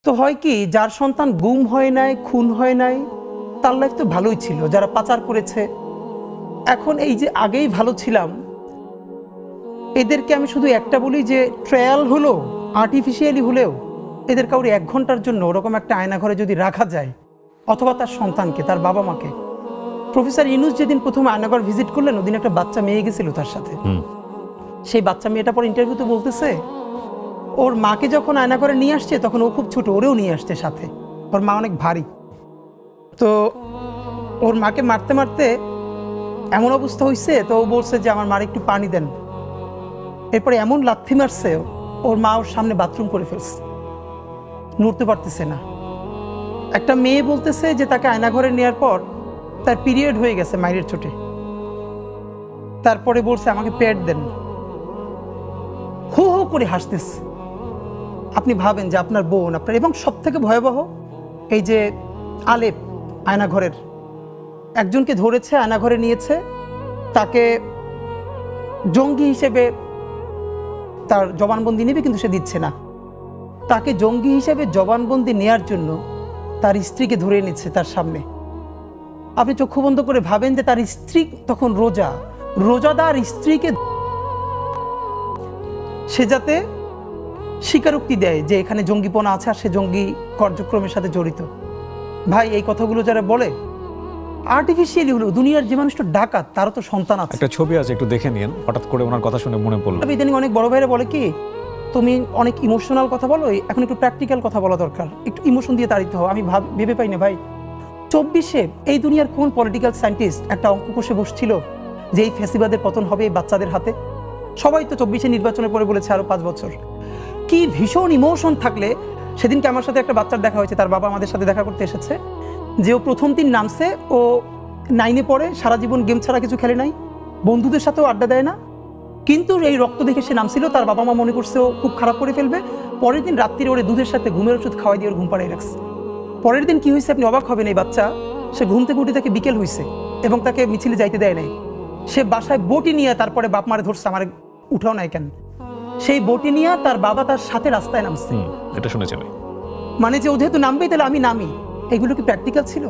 তো হয় কি, যার সন্তান গুম হয় নাই, খুন হয় নাই, তার লাইফ তো ভালোই ছিল। যারা পাচার করেছে, এখন এই যে আগেই ভালো ছিলাম, এদেরকে আমি শুধু একটা বলি যে ট্রায়াল হলো আর্টিফিশিয়ালি হলেও এদের কাউরে 1 ঘন্টার জন্য ওরকম একটা আয়নাঘরে যদি রাখা যায়, অথবা তার সন্তানকে, তার বাবা মাকে। প্রফেসর ইউনূস যেদিন প্রথম আয়নাঘর ভিজিট করলেন, ওদিন একটা বাচ্চা মেয়ে গেছিল তার সাথে। সেই বাচ্চা মেয়েটা পর ইন্টারভিউতে বলতেছে, ওর মাকে যখন আয়নাঘরে নিয়ে আসছে তখন ও খুব ছোট, ওরেও নিয়ে আসছে সাথে। ওর মা অনেক ভারী। তো ওর মাকে মারতে মারতে এমন অবস্থা হয়েছে, তো ও বলছে যে আমার মার একটু পানি দেন। এরপরে এমন লাথি মারছে, ওর মা ওর সামনে বাথরুম করে ফেলছে, নড়তে পারতেছে না। একটা মেয়ে বলতেছে যে তাকে আয়নাঘরে নেওয়ার পর তার পিরিয়ড হয়ে গেছে মায়ের চোটে। তারপরে বলছে আমাকে প্যাড দেন, হো হো করে হাসতেছে। আপনি ভাবেন যে আপনার বোন, আপনার, এবং সব থেকে ভয়াবহ এই যে আলেপ আয়নাঘরের একজনকে ধরেছে, আয়নাঘরে নিয়েছে, তাকে জঙ্গি হিসেবে তার জবানবন্দি নেবে, কিন্তু সে দিচ্ছে না। তাকে জঙ্গি হিসেবে জবানবন্দি নেয়ার জন্য তার স্ত্রীকে ধরে নিচ্ছে তার সামনে। আপনি চক্ষু বন্ধ করে ভাবেন যে তার স্ত্রী তখন রোজাদার স্ত্রীকে সে যাতে স্বীকারোক্তি দেয় যে এখানে জঙ্গিপনা আছে আর সে জঙ্গি কার্যক্রমের সাথে জড়িত। ভাই, এই কথাগুলো যারা বলে আর্টিফিশিয়ালি হলো, দুনিয়ার যে মানুষটা ডাকাত তারও তো সন্তান আছে। একটা ছবি আছে, একটু দেখে নিন। হঠাৎ করে ওনার কথা শুনে মনে পড়লো। ইদানিং অনেক বড় ভাইরা বলে কি, তুমি অনেক ইমোশনাল কথা বলো, এখন একটু প্র্যাকটিক্যাল কথা বলা দরকার, একটু ইমোশন দিয়ে তাড়িতে হও। আমি ভেবে পাই না ভাই, 24-এ এই দুনিয়ার কোন পলিটিক্যাল সায়েন্টিস্ট একটা অঙ্ক কষে বসছিল যে এই ফ্যাসিবাদের পতন হবে এই বাচ্চাদের হাতে? সবাই তো 24-এ নির্বাচনের পরে বলেছে আরো 5 বছর। কি ভীষণ ইমোশন থাকলে, সেদিনকে আমার সাথে একটা বাচ্চার দেখা হয়েছে, তার বাবা আমাদের সাথে দেখা করতে এসেছে, যে ও প্রথম দিন নামছে, ও 9-এ পড়ে, সারা জীবন গেম ছাড়া কিছু খেলে নাই, বন্ধুদের সাথেও আড্ডা দেয় না, কিন্তু এই রক্ত দেখে সে নামছিল। তার বাবা মা মনে করছে ও খুব খারাপ করে ফেলবে। পরের দিন রাত্রিরে ওরে দুধের সাথে ঘুমের ওষুধ খাওয়াই দিয়ে ওর ঘুম পাড়াই রাখছে। পরের দিন কি হয়েছে আপনি অবাক হবেন, এই বাচ্চা সে ঘুম থেকে উঠে তাকে বিকেল হয়েছে এবং তাকে মিছিলে যাইতে দেয় নাই। সে বাসায় বটি নিয়ে তারপরে বাপ মারে ধরছে, আমার উঠাও নাই কেন। সেই বটি নিয়ে তার বাবা তার সাথে রাস্তায় নামছে। এটা শুনেছি আমি। মানে যে ও যেহেতু নামবেই, তাহলে আমি নামি। এগুলো কি প্র্যাকটিক্যাল ছিল?